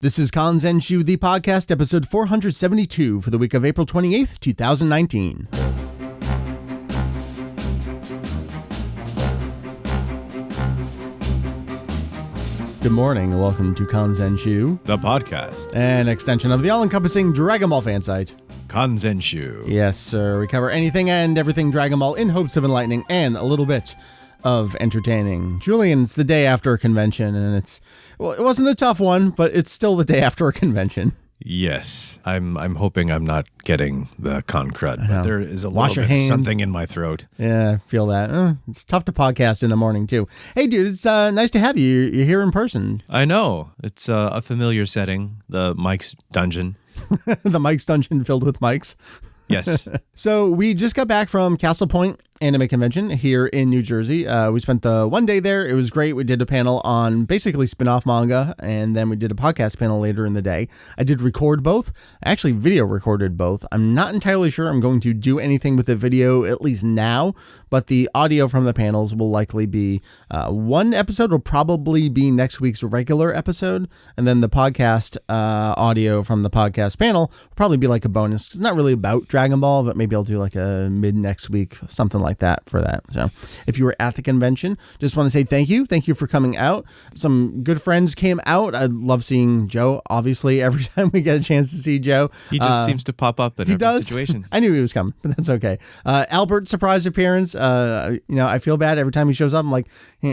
This is Kanzenshuu, the podcast, episode 472 for the week of April 28th, 2019. Good morning and welcome to Kanzenshuu, the podcast, an extension of the all-encompassing Dragon Ball fan site. Kanzenshuu. Yes, sir. We cover anything and everything Dragon Ball in hopes of enlightening and a little bit of entertaining. Julian, it's the day after a convention, and it wasn't a tough one, but it's still the day after a convention. Yes, I'm hoping I'm not getting the con crud, but there is a little bit of something in my throat. Yeah, I feel that. It's tough to podcast in the morning, too. Hey, dude, it's nice to have you. You're here in person. I know. It's a familiar setting, the Mike's Dungeon. The Mike's Dungeon filled with mics. Yes. So we just got back from Castle Point Anime Convention here in New Jersey. We spent the one day there. It was great. We did a panel on basically spin-off manga, and then we did a podcast panel later in the day. I did record both. I actually video recorded both. I'm not entirely sure I'm going to do anything with the video, at least now, but the audio from the panels will likely be one episode will probably be next week's regular episode, and then the podcast audio from the podcast panel will probably be like a bonus. It's not really about Dragon Ball, but maybe I'll do like a mid next week, something like that for that. So if you were at the convention, just want to say thank you. Thank you for coming out. Some good friends came out. I love seeing Joe. Obviously, every time we get a chance to see Joe, he just seems to pop up in every situation. I knew he was coming, but that's okay. Albert, surprise appearance. I feel bad every time he shows up. I'm like,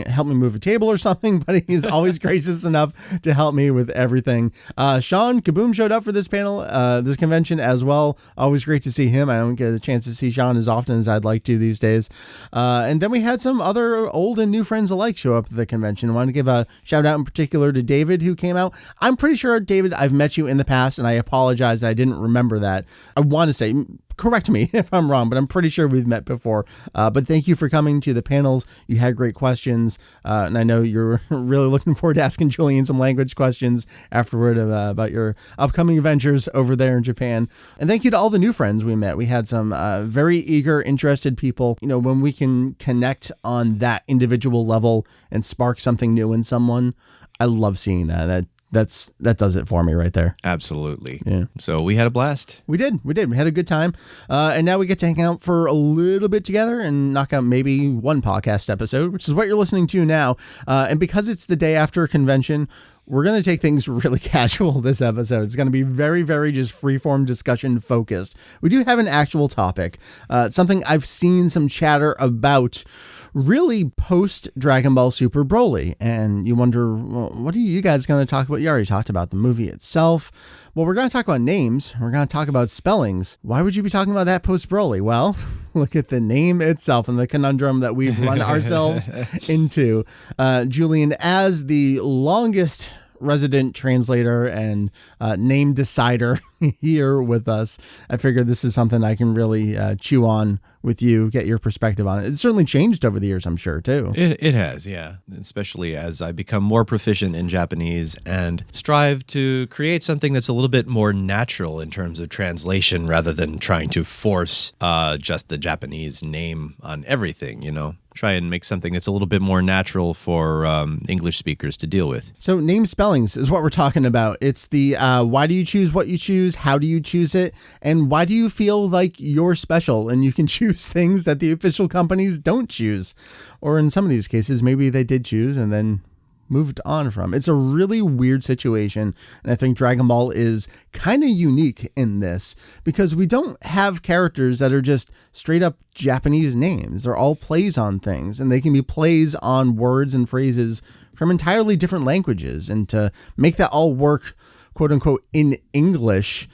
help me move a table or something, but he's always gracious enough to help me with everything. Sean Kaboom showed up for this panel, this convention as well. Always great to see him. I don't get a chance to see Sean as often as I'd like to these days. And then we had some other old and new friends alike show up at the convention. I want to give a shout out in particular to David, who came out. I'm pretty sure, David, I've met you in the past, and I apologize that I didn't remember that. I want to say, correct me if I'm wrong, but I'm pretty sure we've met before. But thank you for coming to the panels. You had great questions, and I know you're really looking forward to asking Julian some language questions afterward about your upcoming adventures over there in Japan. And thank you to all the new friends we met. We had some very eager, interested people. You know, when we can connect on that individual level and spark something new in someone, I love seeing that. That does it for me right there. Absolutely. Yeah. So we had a blast. We did. We had a good time. And now we get to hang out for a little bit together and knock out maybe one podcast episode, which is what you're listening to now. And because it's the day after a convention, we're going to take things really casual this episode. It's going to be very, very just freeform discussion focused. We do have an actual topic, something I've seen some chatter about really post Dragon Ball Super Broly. And you wonder, well, what are you guys going to talk about? You already talked about the movie itself. Well, we're going to talk about names. We're going to talk about spellings. Why would you be talking about that post Broly? Well, look at the name itself and the conundrum that we've run ourselves into. Julian, as the longest resident translator and name decider here with us, I figured this is something I can really chew on with you, get your perspective on it. It's certainly changed over the years, I'm sure, too. It has, yeah. Especially as I become more proficient in Japanese and strive to create something that's a little bit more natural in terms of translation rather than trying to force just the Japanese name on everything, you know. Try and make something that's a little bit more natural for English speakers to deal with. So name spellings is what we're talking about. It's the why do you choose what you choose? How do you choose it? And why do you feel like you're special and you can choose things that the official companies don't choose? Or in some of these cases, maybe they did choose and then moved on from. It's a really weird situation, and I think Dragon Ball is kind of unique in this because we don't have characters that are just straight up Japanese names. They're all plays on things, and they can be plays on words and phrases from entirely different languages, and to make that all work, quote unquote, in English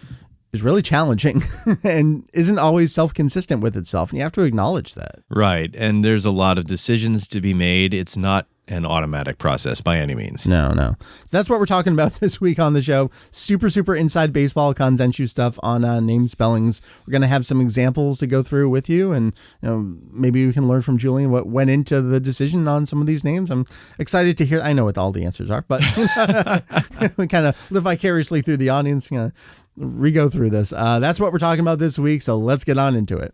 is really challenging and isn't always self-consistent with itself, and you have to acknowledge that. Right, and there's a lot of decisions to be made. It's not an automatic process by any means. No. That's what we're talking about this week on the show. Super inside baseball Kanzenshuu stuff on name spellings. We're going to have some examples to go through with you, and maybe we can learn from Julian what went into the decision on some of these names. I'm excited to hear. I know what all the answers are, but we kind of live vicariously through the audience. Re-go through this. That's what we're talking about this week, so let's get on into it.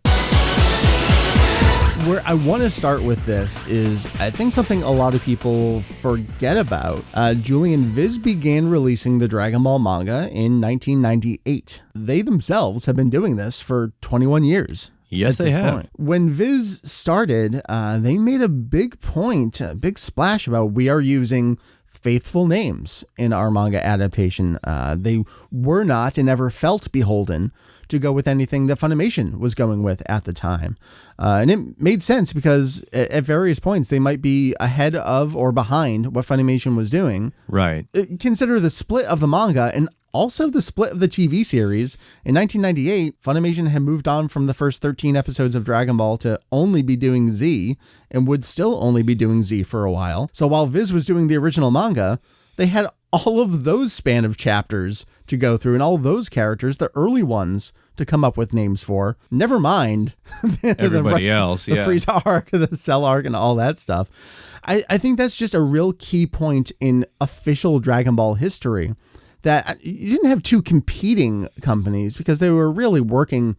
Where I want to start with this is, I think something a lot of people forget about. Julian Viz began releasing the Dragon Ball manga in 1998. They themselves have been doing this for 21 years. Yes, they have. Point. When Viz started, they made a big point, a big splash about we are using faithful names in our manga adaptation. They were not and never felt beholden to go with anything that Funimation was going with at the time. And it made sense because at various points they might be ahead of or behind what Funimation was doing. Right. Consider the split of the manga and also the split of the TV series. In 1998, Funimation had moved on from the first 13 episodes of Dragon Ball to only be doing Z, and would still only be doing Z for a while. So while Viz was doing the original manga, they had all of those span of chapters to go through and all those characters, the early ones, to come up with names for. Never mind everybody else, the Frieza arc, the Cell arc, and all that stuff. I think that's just a real key point in official Dragon Ball history, that you didn't have two competing companies because they were really working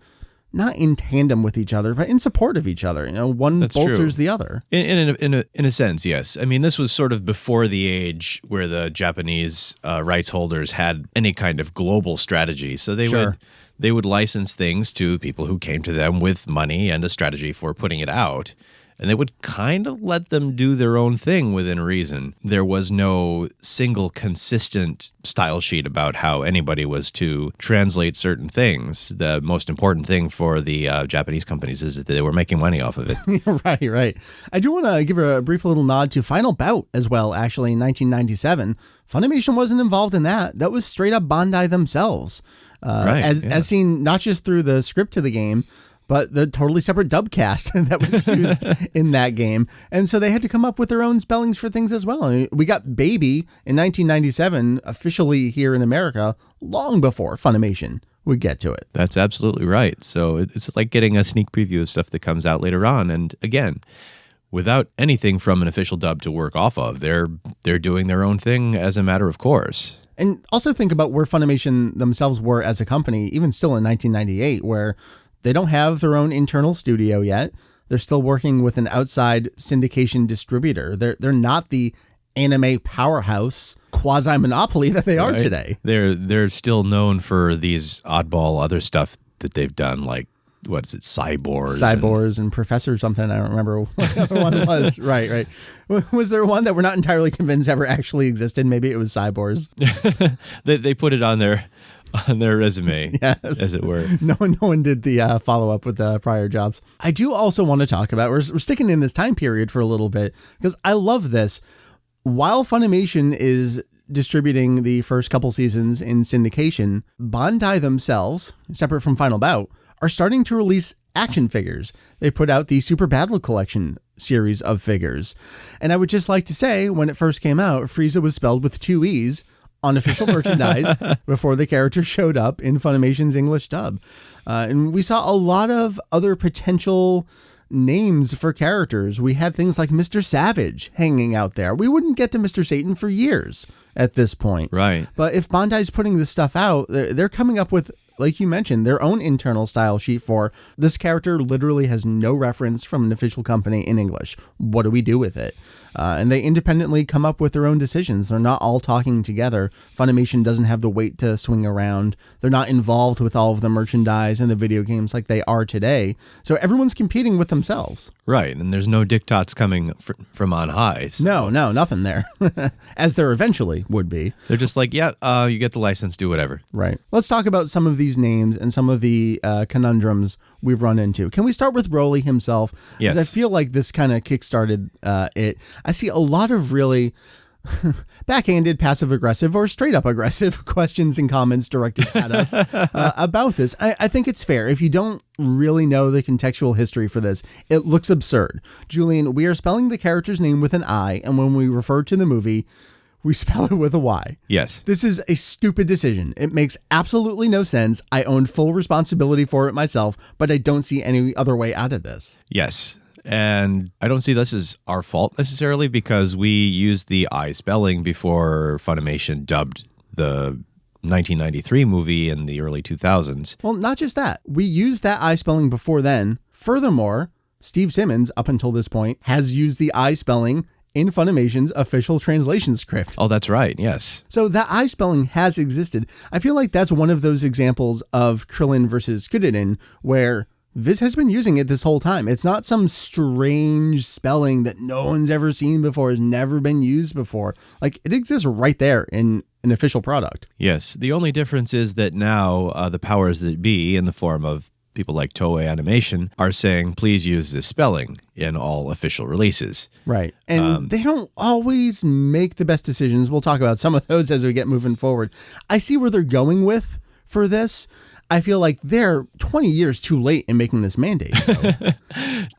not in tandem with each other, but in support of each other. You know, one That's bolsters true. the other. In a sense, yes. I mean, this was sort of before the age where the Japanese rights holders had any kind of global strategy. So they would license things to people who came to them with money and a strategy for putting it out. And they would kind of let them do their own thing within reason. There was no single consistent style sheet about how anybody was to translate certain things. The most important thing for the Japanese companies is that they were making money off of it. Right. I do want to give a brief little nod to Final Bout as well, actually, in 1997. Funimation wasn't involved in that. That was straight up Bandai themselves. As seen not just through the script to the game, but the totally separate dub cast that was used in that game. And so they had to come up with their own spellings for things as well. I mean, we got Baby in 1997 officially here in America long before Funimation would get to it. That's absolutely right. So it's like getting a sneak preview of stuff that comes out later on. And again, without anything from an official dub to work off of, they're doing their own thing as a matter of course. And also think about where Funimation themselves were as a company, even still in 1998, where they don't have their own internal studio yet. They're still working with an outside syndication distributor. They're not the anime powerhouse quasi-monopoly that they are today. They're still known for these oddball other stuff that they've done, like, what is it, Cyborgs and Professor something. I don't remember what the other one was. Right. Was there one that we're not entirely convinced ever actually existed? Maybe it was Cyborgs. They put it on their resume, yes, as it were. No one did the follow-up with the prior jobs. I do also want to talk about, we're sticking in this time period for a little bit, because I love this. While Funimation is distributing the first couple seasons in syndication, Bandai themselves, separate from Final Bout, are starting to release action figures. They put out the Super Battle Collection series of figures. And I would just like to say, when it first came out, Frieza was spelled with 2 E's on official merchandise before the character showed up in Funimation's English dub. And we saw a lot of other potential names for characters. We had things like Mr. Savage hanging out there. We wouldn't get to Mr. Satan for years at this point. Right. But if Bandai's putting this stuff out, they're coming up with, like you mentioned, their own internal style sheet for this character literally has no reference from an official company in English. What do we do with it? And they independently come up with their own decisions. They're not all talking together. Funimation doesn't have the weight to swing around. They're not involved with all of the merchandise and the video games like they are today. So everyone's competing with themselves. Right. And there's no diktats coming from on high. So. No, nothing there. As there eventually would be. They're just like, you get the license, do whatever. Right. Let's talk about some of these names and some of the conundrums we've run into. Can we start with Broly himself? Yes. I feel like this kind of kickstarted it. I see a lot of really backhanded, passive-aggressive, or straight-up aggressive questions and comments directed at us about this. I think it's fair. If you don't really know the contextual history for this, it looks absurd. Julian, we are spelling the character's name with an I, and when we refer to the movie, we spell it with a Y. Yes. This is a stupid decision. It makes absolutely no sense. I own full responsibility for it myself, but I don't see any other way out of this. Yes. And I don't see this as our fault necessarily, because we used the I spelling before Funimation dubbed the 1993 movie in the early 2000s. Well, not just that. We used that I spelling before then. Furthermore, Steve Simmons, up until this point, has used the I spelling in Funimation's official translation script. Oh, that's right. Yes. So that I spelling has existed. I feel like that's one of those examples of Krillin versus Kuririn where Viz has been using it this whole time. It's not some strange spelling that no one's ever seen before, has never been used before. Like, it exists right there in an official product. Yes. The only difference is that now the powers that be, in the form of people like Toei Animation, are saying, please use this spelling in all official releases. Right. And they don't always make the best decisions. We'll talk about some of those as we get moving forward. I see where they're going with for this. I feel like they're 20 years too late in making this mandate.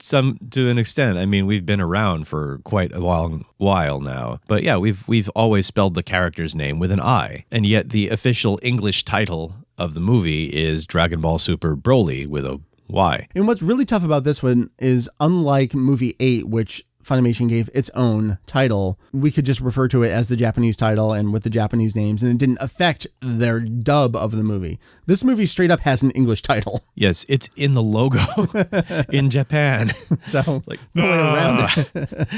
Some to an extent. I mean, we've been around for quite a long while now. But yeah, we've always spelled the character's name with an I. And yet the official English title of the movie is Dragon Ball Super Broly with a Y. And what's really tough about this one is, unlike movie 8, which Funimation gave its own title, we could just refer to it as the Japanese title and with the Japanese names, and it didn't affect their dub of the movie. This movie straight up has an English title. Yes, it's in the logo in Japan. So like no way around it.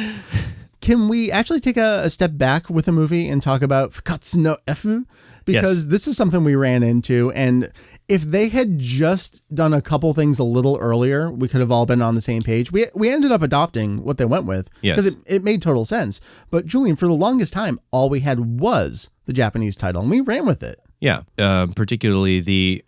Can we actually take a step back with the movie and talk about Fukatsu no Efu? Because this is something we ran into, and if they had just done a couple things a little earlier, we could have all been on the same page. We ended up adopting what they went with because it made total sense. But Julian, for the longest time, all we had was the Japanese title, and we ran with it. Yeah, particularly the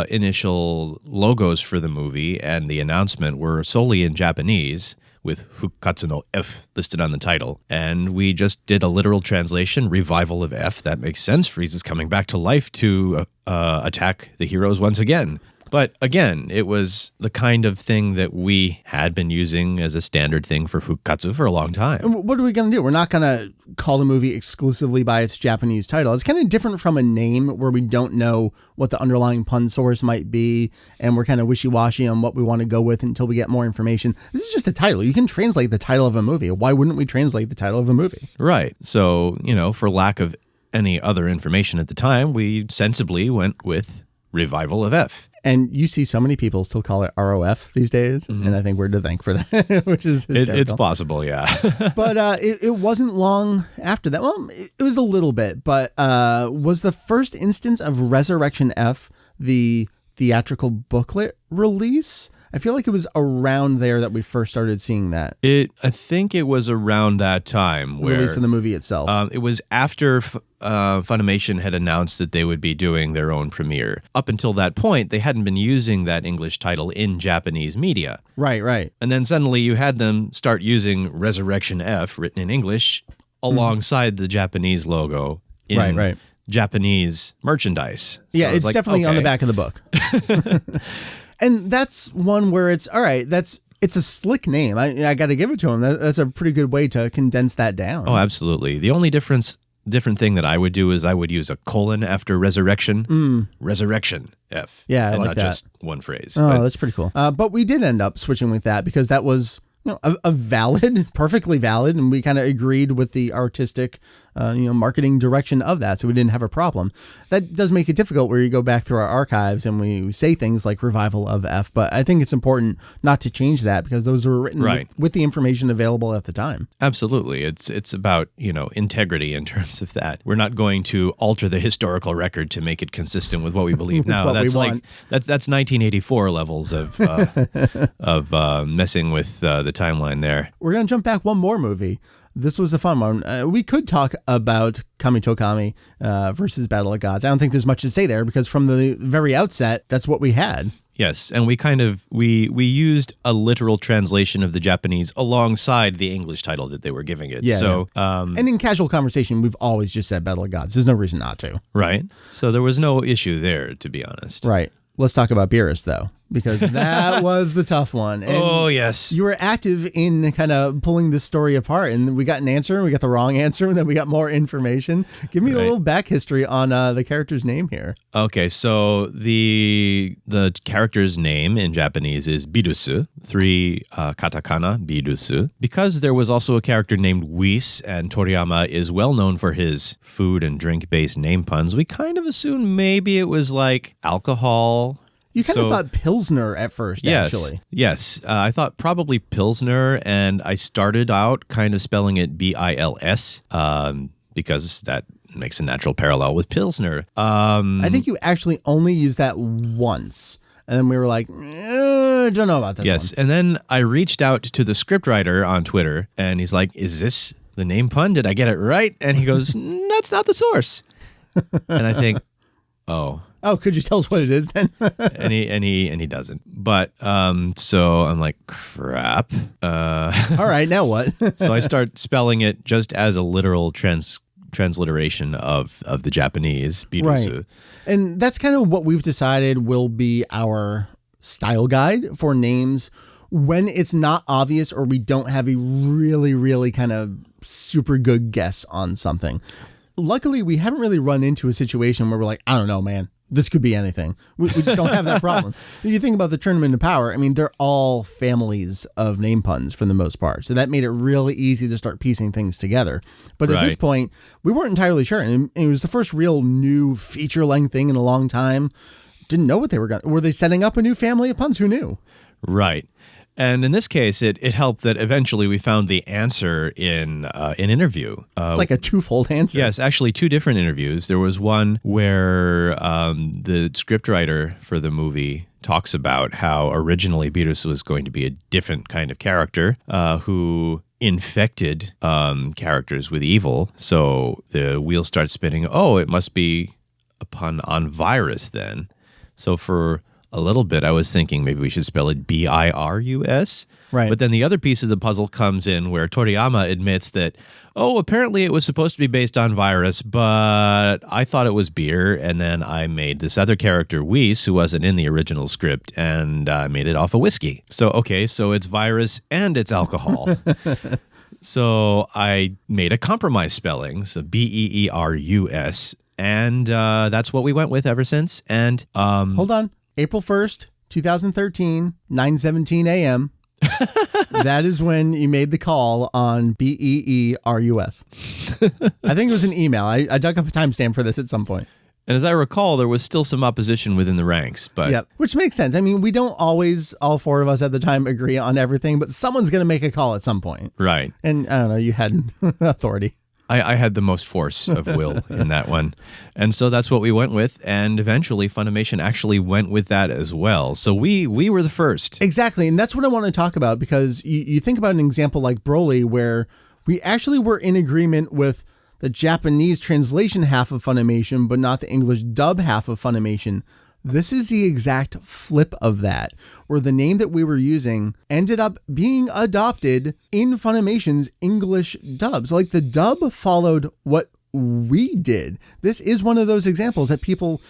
initial logos for the movie and the announcement were solely in Japanese, with Fukatsu no F listed on the title. And we just did a literal translation, revival of F. That makes sense. Frieza's coming back to life to attack the heroes once again. But again, it was the kind of thing that we had been using as a standard thing for Fukatsu for a long time. And what are we going to do? We're not going to call the movie exclusively by its Japanese title. It's kind of different from a name where we don't know what the underlying pun source might be, and we're kind of wishy-washy on what we want to go with until we get more information. This is just a title. You can translate the title of a movie. Why wouldn't we translate the title of a movie? Right. So, for lack of any other information at the time, we sensibly went with Revival of F. And you see so many people still call it ROF these days, and I think we're to thank for that, which is hysterical. It's possible, yeah. But it wasn't long after that. Well, it was a little bit, but was the first instance of Resurrection F the theatrical booklet release? I feel like it was around there that we first started seeing that. I think it was around that time where release of the movie itself. It was after Funimation had announced that they would be doing their own premiere. Up until that point, they hadn't been using that English title in Japanese media. Right. And then suddenly you had them start using Resurrection F written in English alongside the Japanese logo in right. Japanese merchandise. Yeah, so it's definitely on the back of the book. And that's one where it's, all right, it's a slick name. I got to give it to him. That's a pretty good way to condense that down. Oh, absolutely. The only different thing that I would do is I would use a colon after resurrection. Resurrection F. Yeah, and like not that. just one phrase. Oh, that's pretty cool. But we did end up switching with that because that was a valid, perfectly valid, and we kind of agreed with the artistic, marketing direction of that, so we didn't have a problem. That does make it difficult where you go back through our archives and we say things like Revival of F, but I think it's important not to change that because those were written with the information available at the time. Absolutely. It's about, integrity in terms of that. We're not going to alter the historical record to make it consistent with what we believe now. That's that's 1984 levels of messing with the timeline there. We're going to jump back one more movie. This was a fun one. We could talk about Kami-to-Kami versus Battle of Gods. I don't think there's much to say there because from the very outset, that's what we had. Yes, and we used a literal translation of the Japanese alongside the English title that they were giving it. Yeah. So, and in casual conversation, we've always just said Battle of Gods. There's no reason not to. Right. So there was no issue there, to be honest. Right. Let's talk about Beerus, though, because that was the tough one. And oh, yes. You were active in kind of pulling this story apart, and we got an answer, and we got the wrong answer, and then we got more information. Give me a little back history on the character's name here. Okay, so the character's name in Japanese is Birusu, 3 katakana, Birusu. Because there was also a character named Whis, and Toriyama is well known for his food and drink-based name puns, we kind of assumed maybe it was like alcohol You kind of thought Pilsner at first, actually. Yes. I thought probably Pilsner, and I started out kind of spelling it Bils because that makes a natural parallel with Pilsner. I think you actually only used that once. And then we were like, don't know about this Yes. one. And then I reached out to the scriptwriter on Twitter, and he's like, is this the name pun? Did I get it right? And he goes, that's not the source. And I think, oh, could you tell us what it is then? and he doesn't. But so I'm like, crap. All right, now what? So I start spelling it just as a literal transliteration of the Japanese birusu. Right. And that's kind of what we've decided will be our style guide for names when it's not obvious or we don't have a really, really kind of super good guess on something. Luckily, we haven't really run into a situation where we're like, I don't know, man. This could be anything. We just don't have that problem. If you think about the Tournament of Power, I mean, they're all families of name puns for the most part. So that made it really easy to start piecing things together. But at this point, we weren't entirely sure. And it was the first real new feature-length thing in a long time. Didn't know what they were going to. Were they setting up a new family of puns? Who knew? Right. And in this case, it helped that eventually we found the answer in an interview. It's like a twofold answer. Yes, actually two different interviews. There was one where the scriptwriter for the movie talks about how originally Beerus was going to be a different kind of character who infected characters with evil. So the wheel starts spinning. Oh, it must be a pun on virus then. So for a little bit, I was thinking maybe we should spell it Birus. Right. But then the other piece of the puzzle comes in where Toriyama admits that, apparently it was supposed to be based on virus, but I thought it was beer. And then I made this other character, Whis, who wasn't in the original script, and I made it off of whiskey. So it's virus and it's alcohol. So I made a compromise spelling, so Beerus. And that's what we went with ever since. And hold on. April 1st, 2013, 9:17 a.m. That is when you made the call on Beerus. I think it was an email. I dug up a timestamp for this at some point. And as I recall, there was still some opposition within the ranks. But yep, which makes sense. I mean, we don't always, all four of us at the time, agree on everything, but someone's going to make a call at some point. Right. And I don't know, you had authority. I had the most force of will in that one. And so that's what we went with. And eventually Funimation actually went with that as well. So we were the first. Exactly. And that's what I want to talk about, because you think about an example like Broly, where we actually were in agreement with the Japanese translation half of Funimation, but not the English dub half of Funimation. This is the exact flip of that, where the name that we were using ended up being adopted in Funimation's English dub. So like the dub followed what we did. This is one of those examples that people...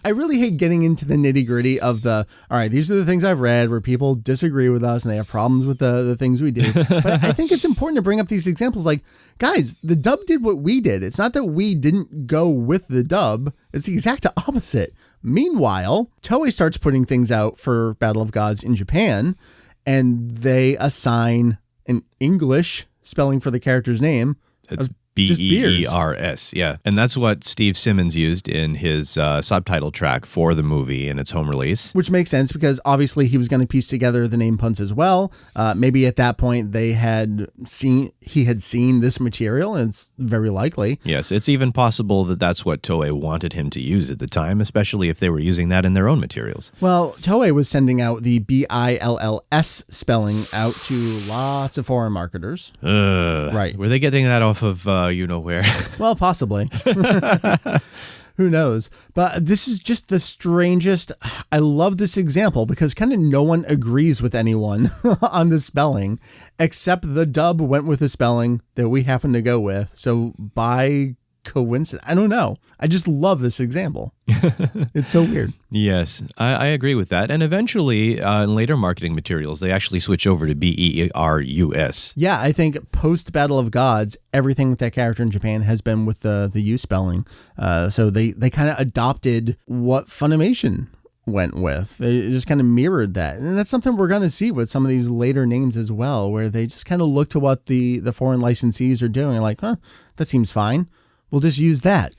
I really hate getting into the nitty gritty of all right, these are the things I've read where people disagree with us and they have problems with the things we do. But I think it's important to bring up these examples like, guys, the dub did what we did. It's not that we didn't go with the dub. It's the exact opposite. Meanwhile, Toei starts putting things out for Battle of Gods in Japan, and they assign an English spelling for the character's name. It's Beers, yeah. And that's what Steve Simmons used in his subtitle track for the movie in its home release. Which makes sense, because obviously he was going to piece together the name puns as well. Maybe at that point he had seen this material, and it's very likely. Yes, it's even possible that that's what Toei wanted him to use at the time, especially if they were using that in their own materials. Well, Toei was sending out the Bills spelling out to lots of foreign marketers. Right. Were they getting that off of where? Well, possibly. Who knows? But this is just the strangest. I love this example because kind of no one agrees with anyone on the spelling, except the dub went with the spelling that we happen to go with. So by coincidence, I don't know. I just love this example. It's so weird. Yes, I agree with that. And eventually, in later marketing materials, they actually switch over to Beerus. Yeah, I think post Battle of Gods, everything with that character in Japan has been with the U spelling. So they kind of adopted what Funimation went with. They just kind of mirrored that. And that's something we're going to see with some of these later names as well, where they just kind of look to what the foreign licensees are doing and like, that seems fine. we'll just use that.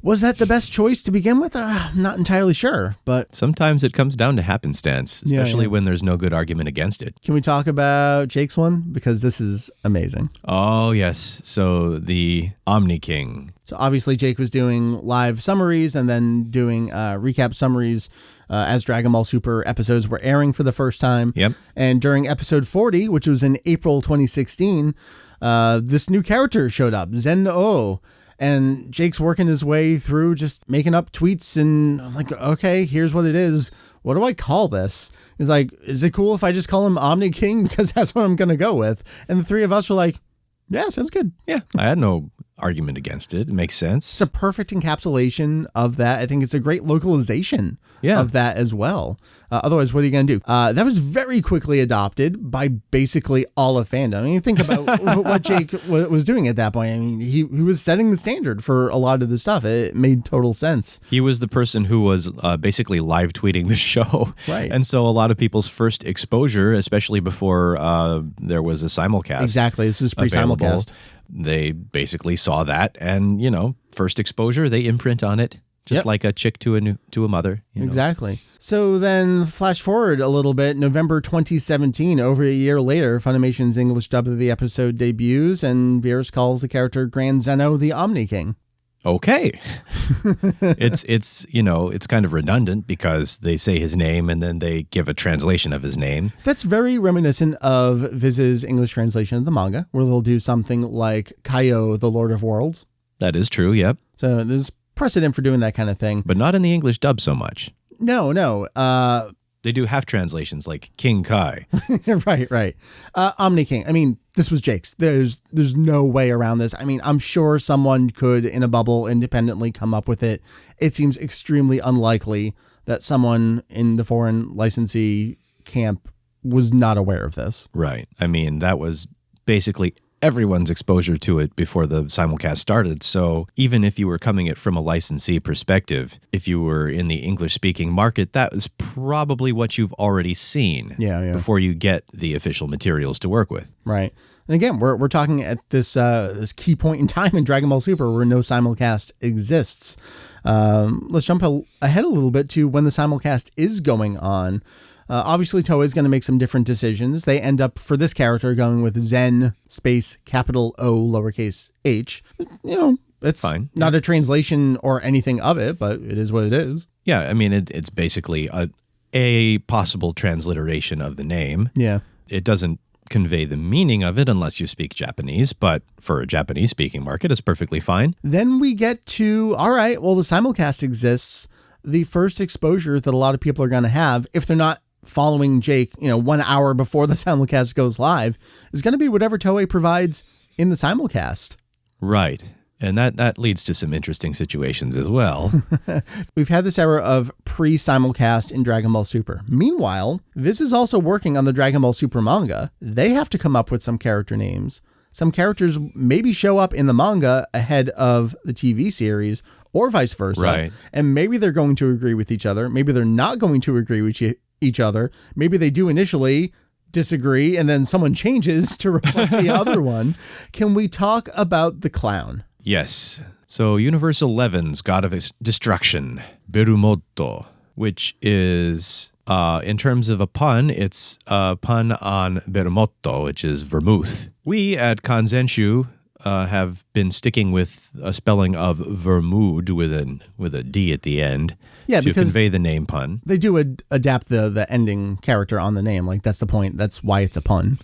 Was that the best choice to begin with? I'm not entirely sure, but Sometimes it comes down to happenstance, especially when there's no good argument against it. can we talk about Jake's one? Because this is amazing. Oh, yes. So the Omni King. So obviously Jake was doing live summaries and then doing recap summaries as Dragon Ball Super episodes were airing for the first time. Yep. And during episode 40, which was in April 2016, this new character showed up, Zen-O. And Jake's working his way through just making up tweets and I was like, okay, here's what it is. What do I call this? He's like, is it cool if I just call him Omni King? Because that's what I'm going to go with. And the three of us were like, yeah, sounds good. Yeah, I had no argument against it. It makes sense. It's a perfect encapsulation of that. I think it's a great localization of that as well. Otherwise, what are you going to do? That was very quickly adopted by basically all of fandom. I mean, think about what Jake was doing at that point. I mean, he was setting the standard for a lot of the stuff. It made total sense. He was the person who was basically live tweeting the show. Right. And so a lot of people's first exposure, especially before there was a simulcast. Exactly. This is pre-simulcast. They basically saw that and, first exposure, they imprint on it. Just like a chick to a mother. Exactly. So then flash forward a little bit, November 2017, over a year later, Funimation's English dub of the episode debuts and Beerus calls the character Grand Zeno the Omni King. Okay. It's kind of redundant because they say his name and then they give a translation of his name. That's very reminiscent of Viz's English translation of the manga, where they'll do something like Kaio, the Lord of Worlds. That is true, yep. So there's precedent for doing that kind of thing. But not in the English dub so much. No. They do half translations like King Kai. Right. Omni King. I mean, this was Jake's. There's no way around this. I mean, I'm sure someone could, in a bubble, independently come up with it. It seems extremely unlikely that someone in the foreign licensee camp was not aware of this. Right. I mean, that was basically everyone's exposure to it before the simulcast started. So even if you were coming it from a licensee perspective, if you were in the English-speaking market, that was probably what you've already seen before you get the official materials to work with. Right. And again, we're talking at this key point in time in Dragon Ball Super where no simulcast exists. Let's jump ahead a little bit to when the simulcast is going on. Obviously, Toei is going to make some different decisions. They end up, for this character, going with Zen space capital O lowercase h. It's fine. Not a translation or anything of it, but it is what it is. Yeah, I mean, it's basically a possible transliteration of the name. Yeah. It doesn't convey the meaning of it unless you speak Japanese, but for a Japanese-speaking market, it's perfectly fine. Then we get to, all right, well, the simulcast exists. The first exposure that a lot of people are going to have, if they're not following Jake, 1 hour before the simulcast goes live, is going to be whatever Toei provides in the simulcast. Right. And that leads to some interesting situations as well. We've had this era of pre-simulcast in Dragon Ball Super. Meanwhile, Viz is also working on the Dragon Ball Super manga. They have to come up with some character names. Some characters maybe show up in the manga ahead of the TV series or vice versa. Right. And maybe they're going to agree with each other. Maybe they're not going to agree with each other. Maybe they do initially disagree and then someone changes to reflect the other one. Can we talk about the clown? Yes. So Universe 11's God of Destruction, Berumoto, which is, in terms of a pun, it's a pun on Berumoto, which is vermouth. We at Kanzenshuu have been sticking with a spelling of vermood with a D at the end to convey the name pun. They do adapt the ending character on the name. Like, that's the point. That's why it's a pun.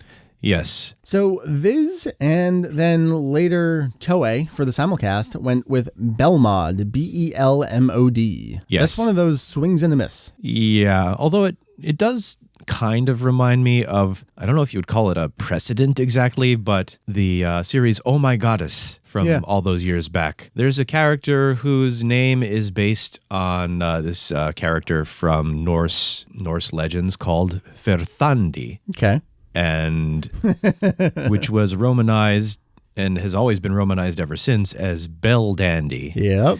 Yes. So Viz and then later Toei for the simulcast went with Belmod, Belmod. Yes. That's one of those swings and a miss. Yeah, although it does kind of remind me of, I don't know if you would call it a precedent exactly, but the series Oh My Goddess from all those years back. There's a character whose name is based on this character from Norse legends called Ferthandi. Okay. And which was Romanized and has always been Romanized ever since as Bell Dandy. Yep.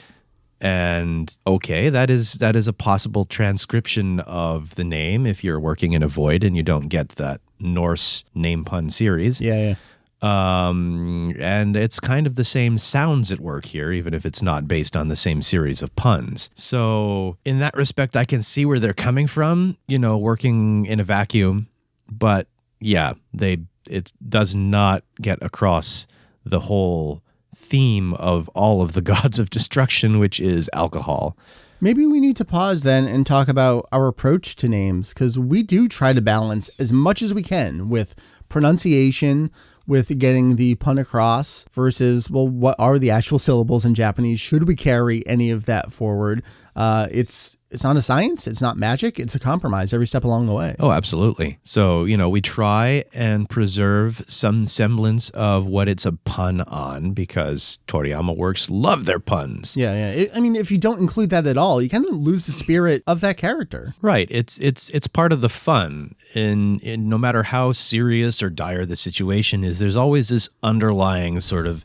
And okay, that is a possible transcription of the name if you're working in a void and you don't get that Norse name pun series. Yeah. And it's kind of the same sounds at work here, even if it's not based on the same series of puns. So in that respect, I can see where they're coming from, working in a vacuum. But yeah, it does not get across the whole theme of all of the gods of destruction, which is alcohol. Maybe we need to pause then and talk about our approach to names, because we do try to balance as much as we can with pronunciation, with getting the pun across versus, well, what are the actual syllables in Japanese? Should we carry any of that forward? It's not a science. It's not magic. It's a compromise every step along the way. Oh, absolutely. So, we try and preserve some semblance of what it's a pun on, because Toriyama works love their puns. Yeah. If you don't include that at all, you kind of lose the spirit of that character. Right. It's part of the fun. In no matter how serious or dire the situation is, there's always this underlying sort of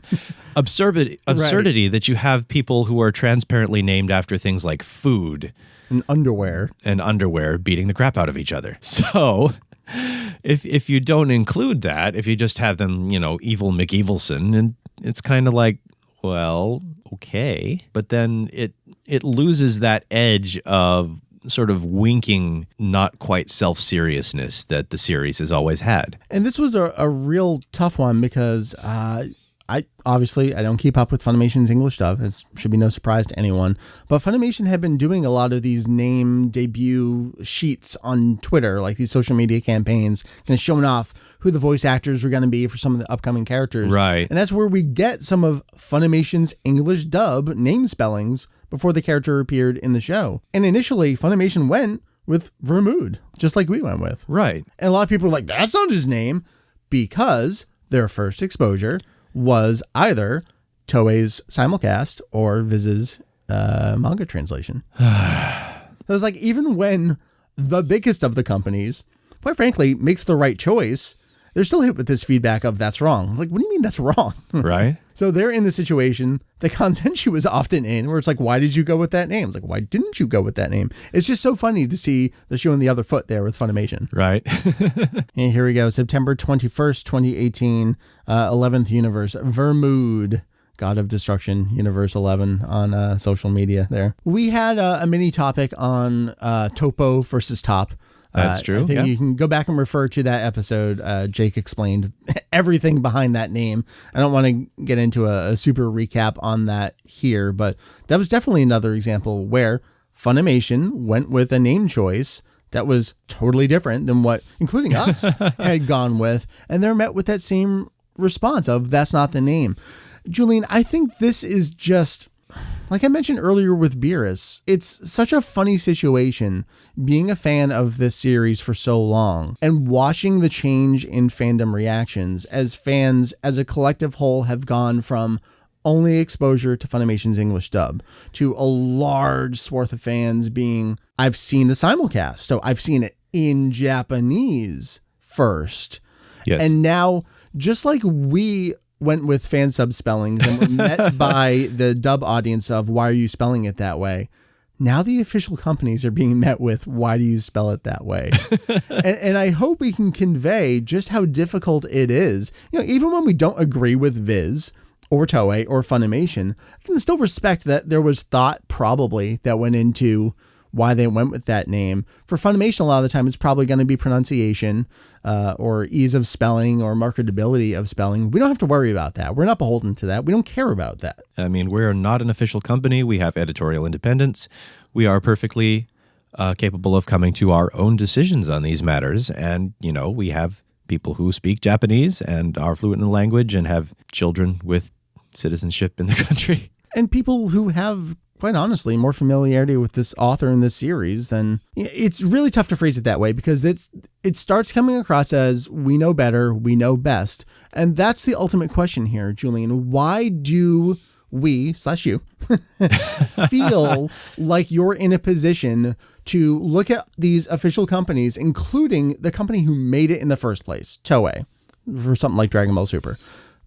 absurdity Right. that you have people who are transparently named after things like food. And underwear beating the crap out of each other. So if you don't include that, if you just have them, evil McEvilson, and it's kind of like, well, okay. But then it loses that edge of sort of winking, not quite self-seriousness that the series has always had. And this was a real tough one because I don't keep up with Funimation's English dub. It should be no surprise to anyone. But Funimation had been doing a lot of these name debut sheets on Twitter, like these social media campaigns, kind of showing off who the voice actors were going to be for some of the upcoming characters. Right. And that's where we get some of Funimation's English dub name spellings before the character appeared in the show. And initially, Funimation went with Vermood, just like we went with. Right. And a lot of people were like, that's not his name, because their first exposure was either Toei's simulcast or Viz's manga translation. It was like, even when the biggest of the companies, quite frankly, makes the right choice, they're still hit with this feedback of that's wrong. It's like, what do you mean that's wrong? Right. So they're in the situation that Kanzenshuu is often in, where it's like, why did you go with that name? It's like, why didn't you go with that name? It's just so funny to see the shoe on the other foot there with Funimation. Right. And here we go. September 21st, 2018, 11th Universe, Vermood, God of Destruction, Universe 11 on social media there. We had a mini topic on Topo versus Top. That's true. I think you can go back and refer to that episode. Jake explained everything behind that name. I don't want to get into a super recap on that here, but that was definitely another example where Funimation went with a name choice that was totally different than what, including us, had gone with. And they're met with that same response of, that's not the name. Julian, I think this is just, like I mentioned earlier with Beerus, it's such a funny situation being a fan of this series for so long and watching the change in fandom reactions as fans as a collective whole have gone from only exposure to Funimation's English dub to a large swath of fans being, I've seen the simulcast, so I've seen it in Japanese first. Yes. And now, just like we went with fan sub spellings and were met by the dub audience of, why are you spelling it that way? Now the official companies are being met with, why do you spell it that way? and I hope we can convey just how difficult it is. Even when we don't agree with Viz or Toei or Funimation, I can still respect that there was thought probably that went into why they went with that name. For Funimation, a lot of the time, it's probably going to be pronunciation or ease of spelling or marketability of spelling. We don't have to worry about that. We're not beholden to that. We don't care about that. I mean, we're not an official company. We have editorial independence. We are perfectly capable of coming to our own decisions on these matters. And, we have people who speak Japanese and are fluent in the language and have children with citizenship in the country. And people who have, quite honestly, more familiarity with this author in this series than, it's really tough to phrase it that way because it starts coming across as, we know better, we know best. And that's the ultimate question here, Julian. Why do we / you feel like you're in a position to look at these official companies, including the company who made it in the first place, Toei, for something like Dragon Ball Super?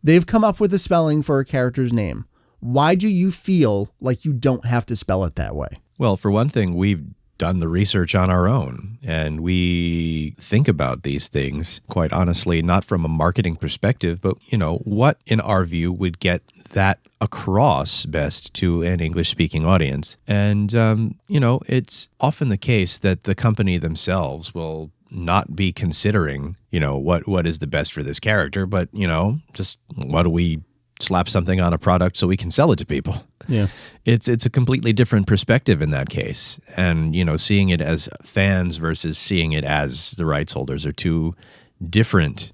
They've come up with a spelling for a character's name. Why do you feel like you don't have to spell it that way? Well, for one thing, we've done the research on our own. And we think about these things, quite honestly, not from a marketing perspective, but, what in our view would get that across best to an English-speaking audience. And, it's often the case that the company themselves will not be considering, what is the best for this character, but, just why do we slap something on a product so we can sell it to people? Yeah. It's a completely different perspective in that case. And, seeing it as fans versus seeing it as the rights holders are two different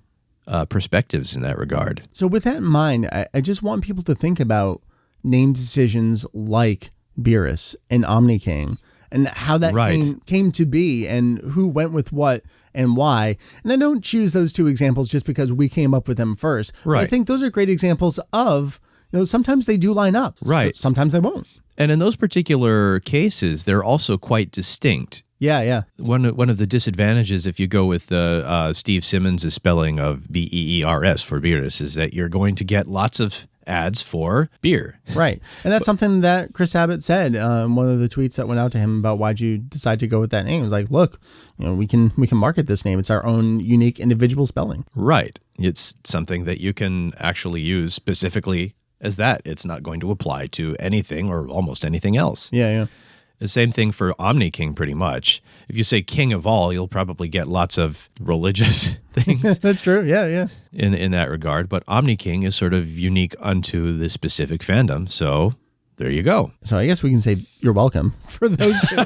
perspectives in that regard. So with that in mind, I just want people to think about name decisions like Beerus and Omni King and how that came to be and who went with what and why. And I don't choose those two examples just because we came up with them first. Right. I think those are great examples of, sometimes they do line up. Right. Sometimes they won't. And in those particular cases, they're also quite distinct. Yeah. One of the disadvantages if you go with the Steve Simmons' spelling of Beers for Beerus is that you're going to get lots of ads for beer. Right. And that's something that Chris Abbott said one of the tweets that went out to him about why'd you decide to go with that name. It was like, look, we can market this name. It's our own unique individual spelling. Right. It's something that you can actually use specifically as that. It's not going to apply to anything or almost anything else. Yeah. The same thing for Omni King, pretty much. If you say King of All, you'll probably get lots of religious things. That's true. Yeah. In that regard. But Omni King is sort of unique unto the specific fandom. So there you go. So I guess we can say you're welcome for those two.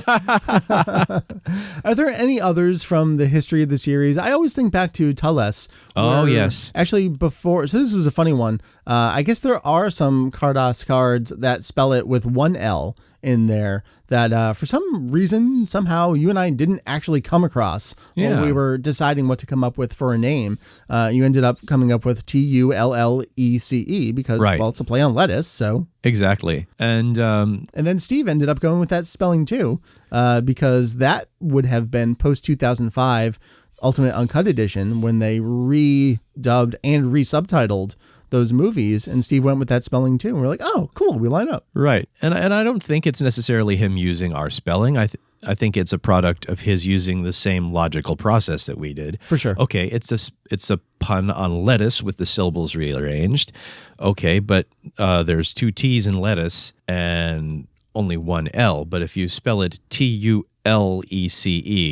Are there any others from the history of the series? I always think back to Tulles. Oh, yes. Actually, so this was a funny one. I guess there are some Cardass cards that spell it with one L in there that for some reason, somehow, you and I didn't actually come across when we were deciding what to come up with for a name. You ended up coming up with Tullece because, well, it's a play on lettuce, so... Exactly. And then Steve ended up going with that spelling too, because that would have been post 2005 Ultimate Uncut Edition when they redubbed and resubtitled those movies, and Steve went with that spelling too. And we're like, oh, cool, we line up. Right. And I don't think it's necessarily him using our spelling. I think it's a product of his using the same logical process that we did. For sure. Okay, it's a pun on lettuce with the syllables rearranged. Okay, but there's two T's in lettuce and only one L. But if you spell it Tullece,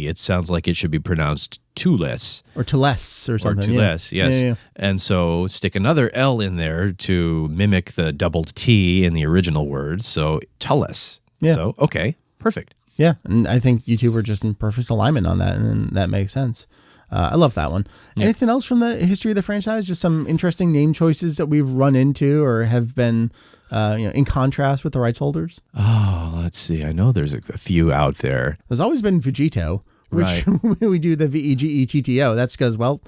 it sounds like it should be pronounced Tulles. Or Tulles or something. Or Tulles, yes. Yeah. And so stick another L in there to mimic the doubled T in the original word. So Tulles. Yeah. So, okay, perfect. Yeah, and I think you two were just in perfect alignment on that, and that makes sense. I love that one. Yeah. Anything else from the history of the franchise? Just some interesting name choices that we've run into or have been in contrast with the rights holders? Oh, let's see. I know there's a few out there. There's always been Vegito, which we do the Vegetto. That's because, well,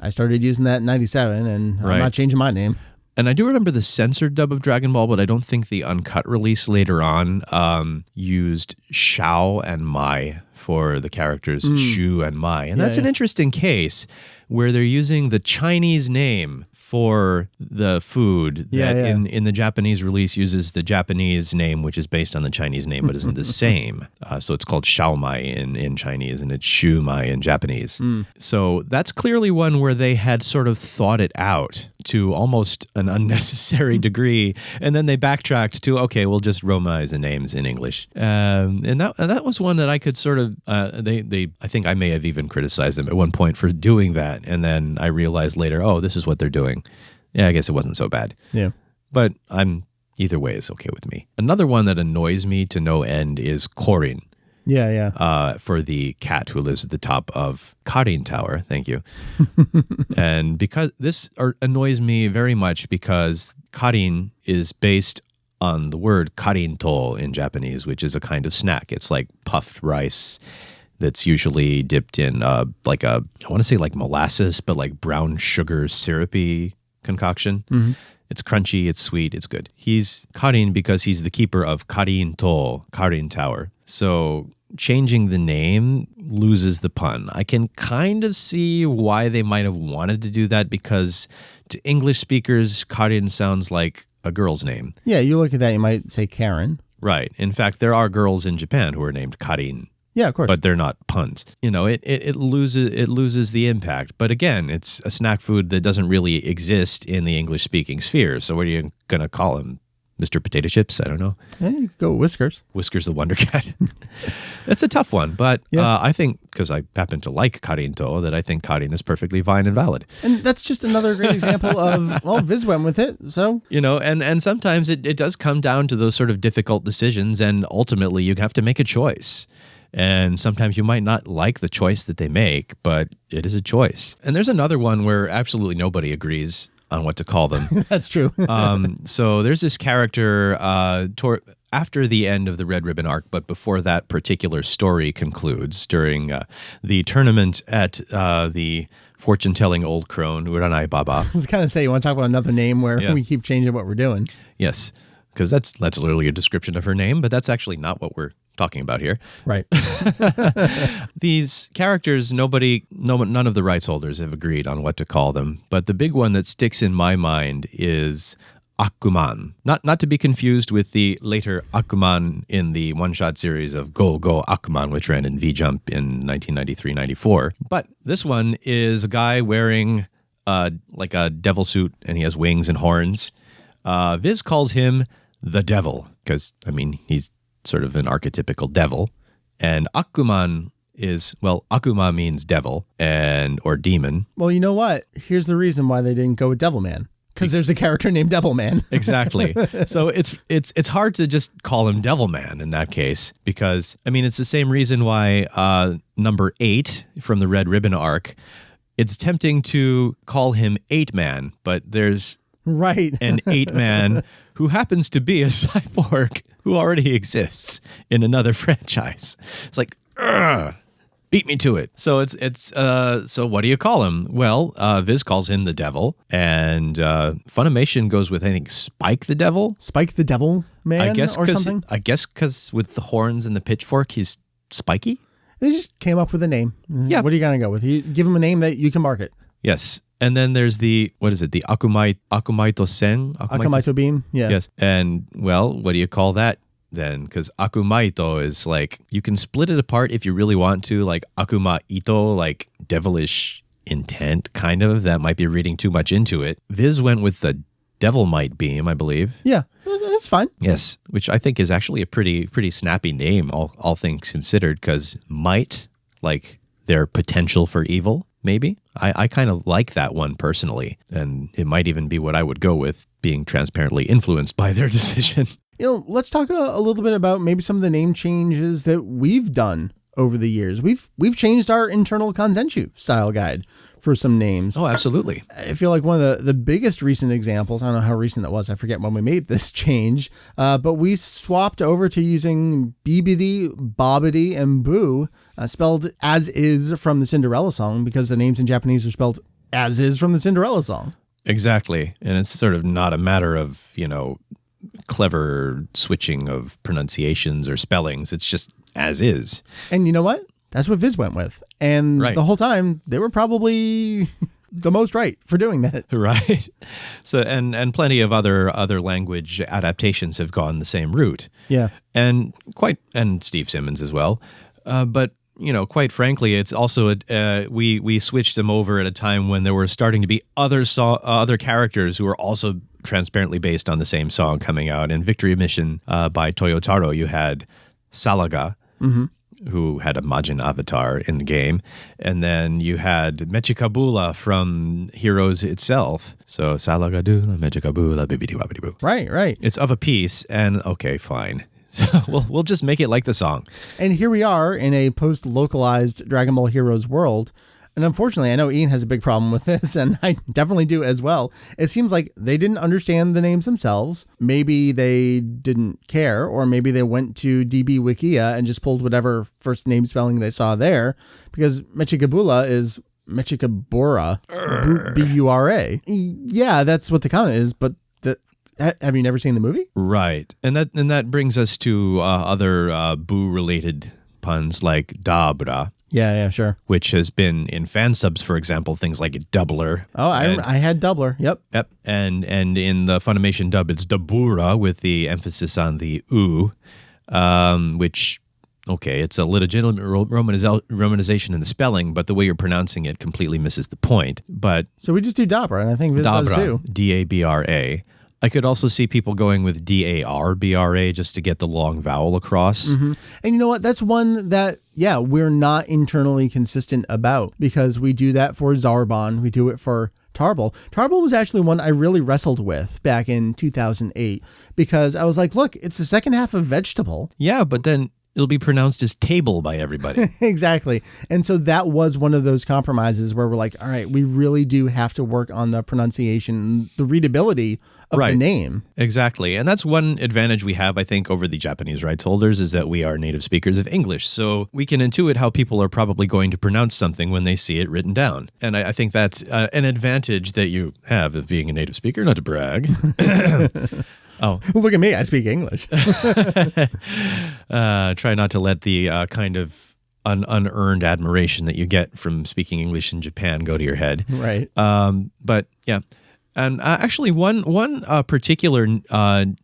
I started using that in 97, and I'm not changing my name. And I do remember the censored dub of Dragon Ball, but I don't think the uncut release later on used Shao and Mai for the characters Shu and Mai. And that's an interesting case where they're using the Chinese name for the food that in the Japanese release uses the Japanese name, which is based on the Chinese name, but isn't the same. So it's called Shao Mai in Chinese and it's Shu Mai in Japanese. So that's clearly one where they had sort of thought it out to almost an unnecessary degree. And then they backtracked to, okay, we'll just Romanize the names in English. And that was one that I could sort of, I think I may have even criticized them at one point for doing that. And then I realized later, oh, this is what they're doing. Yeah, I guess it wasn't so bad. Yeah. But either way is okay with me. Another one that annoys me to no end is Corin. Yeah. For the cat who lives at the top of Karin Tower. Thank you. And because this annoys me very much because Karin is based on the word karinto in Japanese, which is a kind of snack. It's like puffed rice that's usually dipped in I want to say like molasses, but like brown sugar syrupy concoction. Mm-hmm. It's crunchy, it's sweet, it's good. He's Karin because he's the keeper of Karinto, Karin Tower. So changing the name loses the pun. I can kind of see why they might have wanted to do that because to English speakers, Karin sounds like a girl's name. Yeah, you look at that, you might say Karen. Right. In fact, there are girls in Japan who are named Karin. Yeah, of course. But they're not puns. It loses the impact. But again, it's a snack food that doesn't really exist in the English-speaking sphere. So what are you going to call him? Mr. Potato Chips? I don't know. Yeah, you could go Whiskers. Whiskers the Wonder Cat. That's a tough one. But I think, because I happen to like karinto, that I think karin is perfectly fine and valid. And that's just another great example of, well, Viz went with it. So, and sometimes it does come down to those sort of difficult decisions. And ultimately, you have to make a choice. And sometimes you might not like the choice that they make, but it is a choice. And there's another one where absolutely nobody agrees on what to call them. That's true. So there's this character after the end of the Red Ribbon arc, but before that particular story concludes during the tournament at the fortune-telling old crone, Uranai Baba. I was going to say, you want to talk about another name where we keep changing what we're doing? Yes, because that's literally a description of her name, but that's actually not what we're talking about here. Right. These characters, none of the rights holders have agreed on what to call them. But the big one that sticks in my mind is Akuman. Not to be confused with the later Akuman in the one-shot series of Go Go Akuman, which ran in V-Jump in 1993-94. But this one is a guy wearing like a devil suit, and he has wings and horns. Viz calls him the Devil because, he's sort of an archetypical devil. And Akuman Akuma means devil or demon. Well, you know what? Here's the reason why they didn't go with Devilman. Because there's a character named Devilman. Exactly. So it's hard to just call him Devilman in that case, because it's the same reason why number 8 from the Red Ribbon arc, it's tempting to call him 8-Man, but there's an 8-Man who happens to be a cyborg who already exists in another franchise. It's like, beat me to it. So so what do you call him? Well, Viz calls him the Devil, and Funimation goes with, I think, Spike the Devil. Spike the Devil Man, or something? I guess because with the horns and the pitchfork, he's spiky. They just came up with a name. Yeah. What are you going to go with? You give him a name that you can market. Yes. And then there's the Akumaito Sen? Akumaito Bean? Yeah. Yes. And, well, what do you call that then? Because Akumaito is like, you can split it apart if you really want to, like Akumaito, like devilish intent, kind of. That might be reading too much into it. Viz went with the Devil Might Beam, I believe. Yeah, that's fine. Yes, which I think is actually a pretty snappy name, all things considered, because might, like their potential for evil, maybe. I kind of like that one personally, and it might even be what I would go with, being transparently influenced by their decision. Let's talk a little bit about maybe some of the name changes that we've done over the years. We've changed our internal Kanzenshuu style guide for some names. Oh, absolutely. I feel like one of the biggest recent examples, I don't know how recent it was, I forget when we made this change, but we swapped over to using Bibidi, Bobbidi, and Boo, spelled as is from the Cinderella song, because the names in Japanese are spelled as is from the Cinderella song. Exactly. And it's sort of not a matter of, clever switching of pronunciations or spellings. It's just as is. And you know what? That's what Viz went with. And the whole time, they were probably the most right for doing that. Right. So, and plenty of other language adaptations have gone the same route. Yeah. And Steve Simmons as well. But, quite frankly, it's also, we switched them over at a time when there were starting to be other characters who were also transparently based on the same song coming out. In Victory Mission by Toyotaro, you had Salaga, who had a Majin avatar in the game. And then you had Mechikabula from Heroes itself. So Salagadula, Mechikabula, bibidi wabidi boo. Right. It's of a piece, and okay, fine. So we'll just make it like the song. And here we are in a post-localized Dragon Ball Heroes world. And unfortunately, I know Ian has a big problem with this, and I definitely do as well. It seems like they didn't understand the names themselves. Maybe they didn't care, or maybe they went to DB Wikia and just pulled whatever first name spelling they saw there, because Mechikabula is Mechikabura, B-U-R-A. Yeah, that's what the comment is, but have you never seen the movie? Right. And that brings us to other Boo-related puns like Dabra. Yeah, sure. Which has been in fan subs, for example, things like Doubler. Oh, I had Doubler. Yep. And in the Funimation dub, it's Dabura with the emphasis on the U, which okay, it's a legitimate romanization in the spelling, but the way you're pronouncing it completely misses the point. But So we just do Dabra, and I think Viz does too. Dabra, D-A-B-R-A. I could also see people going with D-A-R-B-R-A just to get the long vowel across. Mm-hmm. And you know what? That's one that, yeah, we're not internally consistent about, because we do that for Zarbon. We do it for Tarble. Tarble was actually one I really wrestled with back in 2008, because I was like, look, it's the second half of vegetable. Yeah, but then it'll be pronounced as table by everybody. Exactly. And so that was one of those compromises where we're like, all right, we really do have to work on the pronunciation, the readability of the name. Exactly. And that's one advantage we have, I think, over the Japanese rights holders, is that we are native speakers of English. So we can intuit how people are probably going to pronounce something when they see it written down. And I think that's an advantage that you have of being a native speaker, not to brag. Oh, well, look at me. I speak English. Try not to let the kind of unearned admiration that you get from speaking English in Japan go to your head. Right. But yeah. And actually, one particular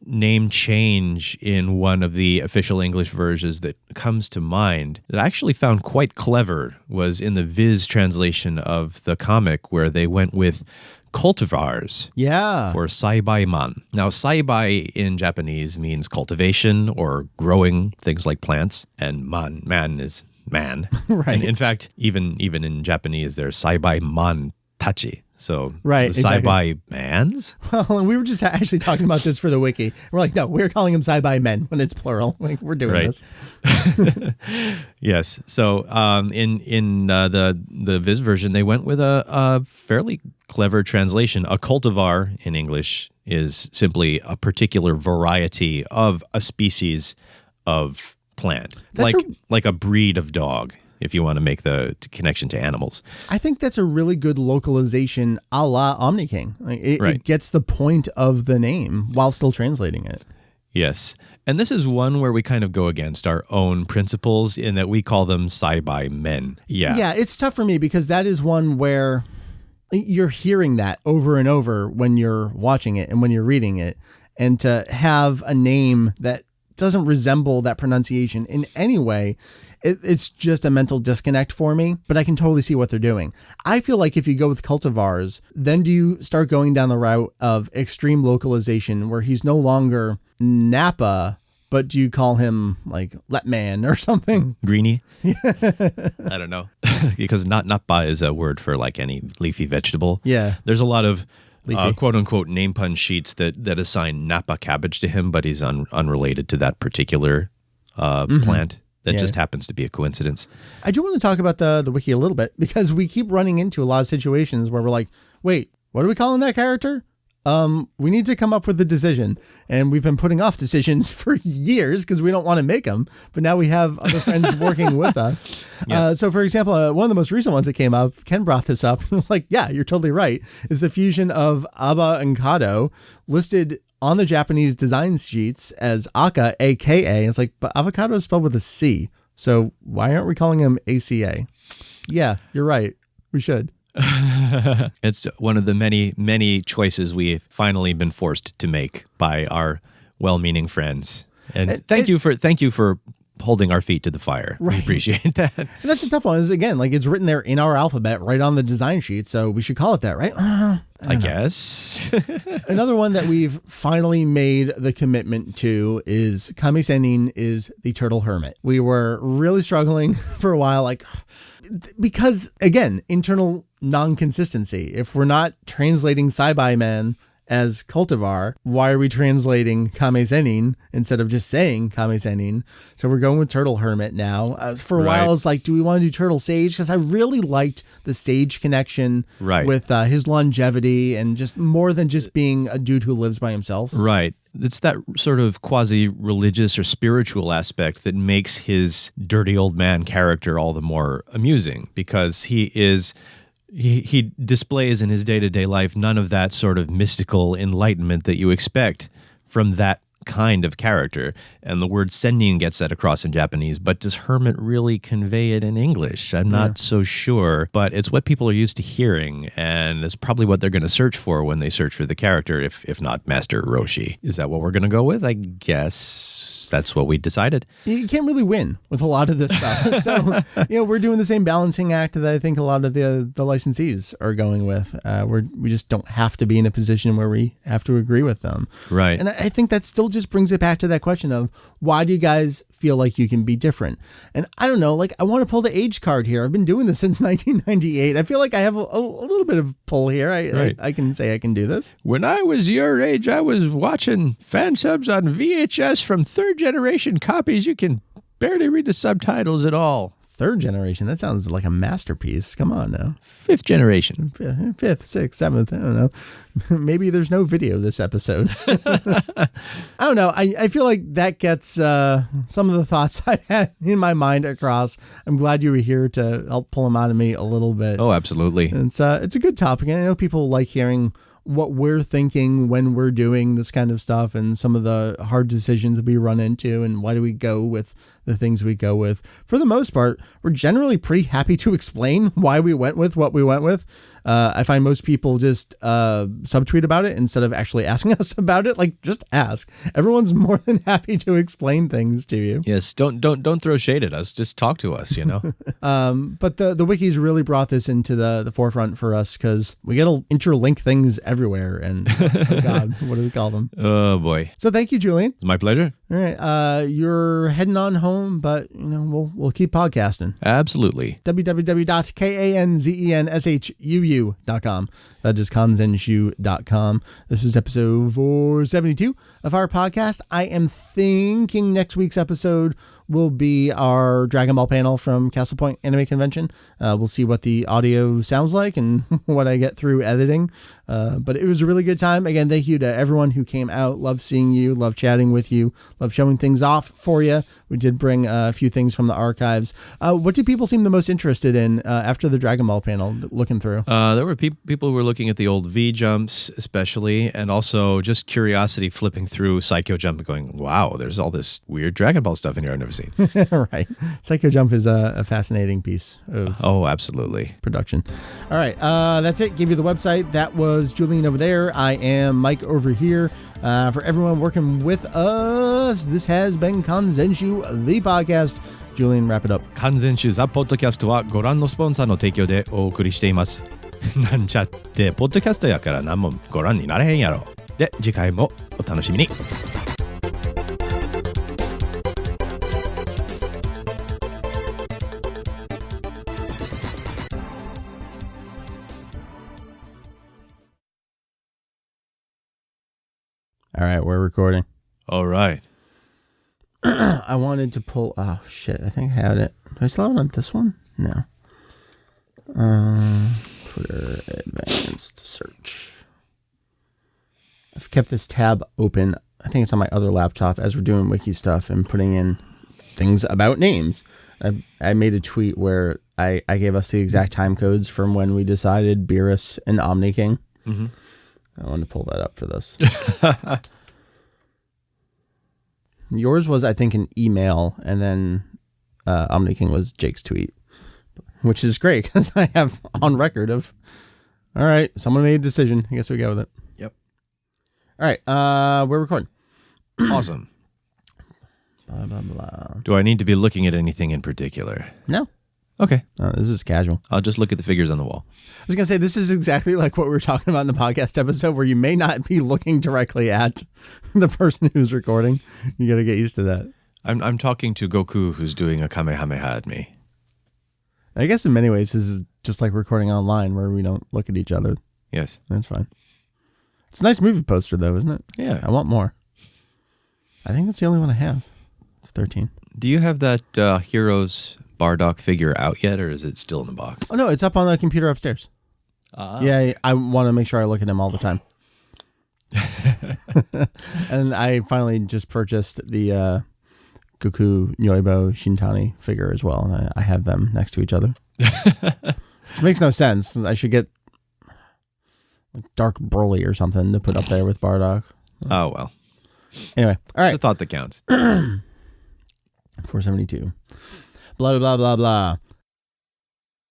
name change in one of the official English versions that comes to mind that I actually found quite clever was in the Viz translation of the comic, where they went with cultivars for saibai-man. Now, saibai in Japanese means cultivation or growing things like plants, and man is man. Right. And in fact, even in Japanese, there's saibai-man tachi. So right, the saibai mans? Well, and we were just actually talking about this for the wiki. We're like, no, we're calling them saibai men when it's plural. Like, we're doing this. Yes. So in the Viz version, they went with a fairly clever translation. A cultivar in English is simply a particular variety of a species of plant, like a breed of dog, if you want to make the connection to animals. I think that's a really good localization a la OmniKing. It gets the point of the name while still translating it. Yes. And this is one where we kind of go against our own principles in that we call them saibai men. Yeah. Yeah, it's tough for me because that is one where you're hearing that over and over when you're watching it and when you're reading it. And to have a name that doesn't resemble that pronunciation in any way, it's just a mental disconnect for me, but I can totally see what they're doing. I feel like if you go with cultivars, then do you start going down the route of extreme localization where he's no longer Napa, but do you call him like Letman or something? Greenie? I don't know. Because napa is a word for like any leafy vegetable. Yeah. There's a lot of quote unquote name pun sheets that assign Napa cabbage to him, but he's unrelated to that particular plant. That just happens to be a coincidence. I do want to talk about the wiki a little bit because we keep running into a lot of situations where we're like, wait, what are we calling that character? We need to come up with a decision. And we've been putting off decisions for years because we don't want to make them. But now we have other friends working with us. Yeah. So, for example, one of the most recent ones that came up, Ken brought this up and was like, yeah, you're totally right. Is the fusion of Aba and Kado listed on the Japanese design sheets as Aka, AKA. It's like, but avocado is spelled with a C. So why aren't we calling him ACA? Yeah, you're right. We should. It's one of the many, many choices we've finally been forced to make by our well-meaning friends. And thank you for holding our feet to the fire. Right. We appreciate that. And that's a tough one. Is again, like it's written there in our alphabet right on the design sheet. So we should call it that, right? I guess. Another one that we've finally made the commitment to is Kami-Sennin is the turtle hermit. We were really struggling for a while, like because again, internal non-consistency. If we're not translating Saibai Man as cultivar, why are we translating Kame-Sennin instead of just saying Kame-Sennin? So we're going with Turtle Hermit now. For a while, it's like, do we want to do Turtle Sage? Because I really liked the Sage connection with his longevity and just more than just being a dude who lives by himself. Right. It's that sort of quasi-religious or spiritual aspect that makes his dirty old man character all the more amusing because he displays in his day-to-day life none of that sort of mystical enlightenment that you expect from that kind of character, and the word sending gets that across in Japanese, but does Hermit really convey it in English? I'm not so sure, but it's what people are used to hearing, and it's probably what they're going to search for when they search for the character, if not Master Roshi. Is that what we're going to go with? I guess that's what we decided. You can't really win with a lot of this stuff. So, we're doing the same balancing act that I think a lot of the licensees are going with. We just don't have to be in a position where we have to agree with them. Right. And I think that still just brings it back to that question of, why do you guys feel like you can be different? And I don't know, I want to pull the age card here. I've been doing this since 1998. I feel like I have a little bit of pull here. I can say I can do this. When I was your age, I was watching fan subs on VHS from third generation copies. You can barely read the subtitles at all. Third generation? That sounds like a masterpiece. Come on now. Fifth generation. Fifth, sixth, seventh. I don't know. Maybe there's no video this episode. I don't know. I feel like that gets some of the thoughts I had in my mind across. I'm glad you were here to help pull them out of me a little bit. Oh, absolutely. And it's a good topic. And I know people like hearing what we're thinking when we're doing this kind of stuff, and some of the hard decisions we run into, and why do we go with the things we go with. For the most part, we're generally pretty happy to explain why we went with what we went with. I find most people just subtweet about it instead of actually asking us about it. Just ask. Everyone's more than happy to explain things to you. Yes, don't throw shade at us. Just talk to us, But the wikis really brought this into the forefront for us, because we got to interlink things everywhere. And oh God, what do we call them? Oh boy. So thank you, Julian. It's my pleasure. All right. You're heading on home, but we'll keep podcasting. Absolutely. www.kanzenshuu.com. That is kanzenshuu.com. This is episode 472 of our podcast. I am thinking next week's episode will be our Dragon Ball panel from Castle Point Anime Convention. We'll see what the audio sounds like and what I get through editing. But it was a really good time. Again, thank you to everyone who came out. Love seeing you. Love chatting with you. Love showing things off for you. We did bring a few things from the archives. What do people seem the most interested in after the Dragon Ball panel, looking through? There were people who were looking at the old V jumps, especially, and also just curiosity flipping through Psycho Jump and going, wow, there's all this weird Dragon Ball stuff in here I've never seen. Right. Psycho Jump is a fascinating piece of absolutely production. All right. That's it. Give you the website. That was Julian over there. I am Mike over here. For everyone working with us, this has been Kanzenshuu, the podcast. Julian, wrap it up. Kanzenshuuザポッドキャストはご覧のスポンサーの提供でお送りしています。なんちゃってポッドキャストやから何もご覧になれへんやろ。で、次回もお楽しみに。All right, we're recording. All right. I wanted to pull. Oh shit! I think I had it. Do I still have it on this one? No. Twitter advanced search. I've kept this tab open. I think it's on my other laptop as we're doing wiki stuff and putting in things about names. I made a tweet where I gave us the exact time codes from when we decided Beerus and Omni King. Mm-hmm. I wanted to pull that up for this. Yours was, I think, an email, and then Omni King was Jake's tweet, which is great because I have on record of, all right, someone made a decision. I guess we go with it. Yep. All right, we're recording. Awesome. Blah, blah, blah. Do I need to be looking at anything in particular? No. Okay. This is casual. I'll just look at the figures on the wall. I was going to say, this is exactly like what we were talking about in the podcast episode, where you may not be looking directly at the person who's recording. You got to get used to that. I'm talking to Goku, who's doing a Kamehameha at me. I guess in many ways, this is just like recording online where we don't look at each other. Yes. That's fine. It's a nice movie poster, though, isn't it? Yeah. I want more. I think that's the only one I have. It's 13. Do you have that Heroes Bardock figure out yet, or is it still in the box? Oh, no, it's up on the computer upstairs. Yeah, I want to make sure I look at him all the time. And I finally just purchased the Goku Nyoibo Shintani figure as well, and I have them next to each other. Which makes no sense. I should get like Dark Broly or something to put up there with Bardock. Oh, well. Anyway, all It's right. a thought that counts. 472. Blah, blah, blah, blah.